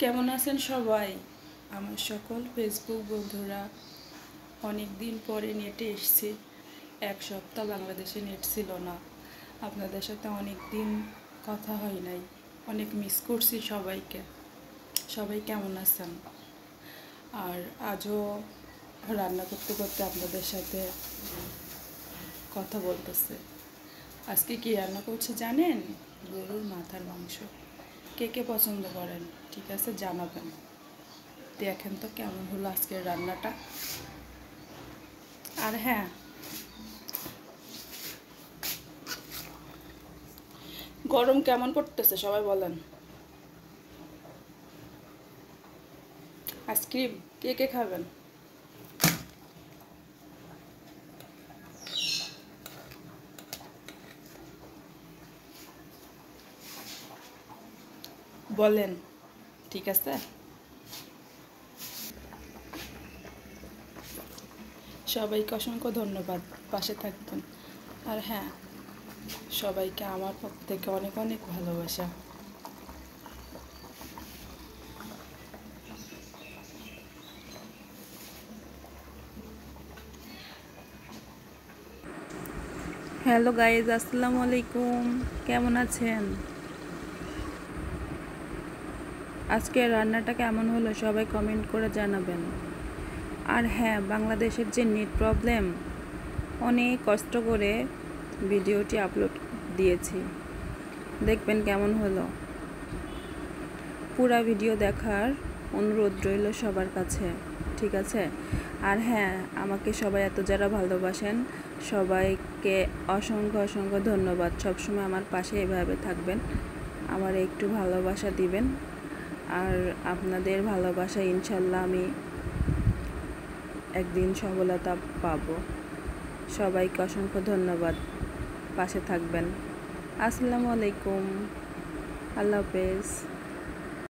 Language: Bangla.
কেমন আছেন সবাই? আমার সকল ফেসবুক বন্ধুরা, অনেক দিন পরে নেটে এসেছি। এক সপ্তাহ বাংলাদেশে নেট ছিল না। আপনাদের সাথে অনেক দিন কথা হয় নাই, অনেক মিস করছি সবাইকে। সবাই কেমন আছেন? আর আজও রান্না করতে করতে আপনাদের সাথে কথা বলতেছে। আজকে কি রান্না করছে জানেন? গরুর মাথার মাংস। কে কে পছন্দ করেন? ঠিক আছে, জানাবেন। দেখেন তো কেমন হলো আজকের রান্নাটা। আর হ্যাঁ, গরম কেমন পড়তেছে সবাই বলেন। আইসক্রিম কে কে খাবেন? বলেন, ঠিক আছে। সবাইকে অসংখ্য ধন্যবাদ, পাশে থাকবেন। আর হ্যাঁ, সবাইকে আমার পক্ষ থেকে অনেক অনেক ভালোবাসা। হ্যালো গাইজ, আসসালামু আলাইকুম। কেমন আছেন? আজকে রান্নাটা কেমন হলো সবাই কমেন্ট করে জানাবেন। আর হ্যাঁ, বাংলাদেশের যে নেট প্রবলেম, অনেক কষ্ট করে ভিডিওটি আপলোড দিয়েছি, দেখবেন কেমন হলো। পুরা ভিডিও দেখার অনুরোধ রইল সবার কাছে, ঠিক আছে। আর হ্যাঁ, আমাকে সবাই এত যারা ভালোবাসেন সবাইকে অসংখ্য অসংখ্য ধন্যবাদ। সবসময় আমার পাশে এভাবে থাকবেন, আমার একটু ভালোবাসা দিবেন। আর আপনাদের ভালোবাসা ইনশাল্লাহ আমি একদিন সফলতা পাবো। সবাইকে অসংখ্য ধন্যবাদ, পাশে থাকবেন। আসসালামু আলাইকুম, আল্লাহ হাফেজ।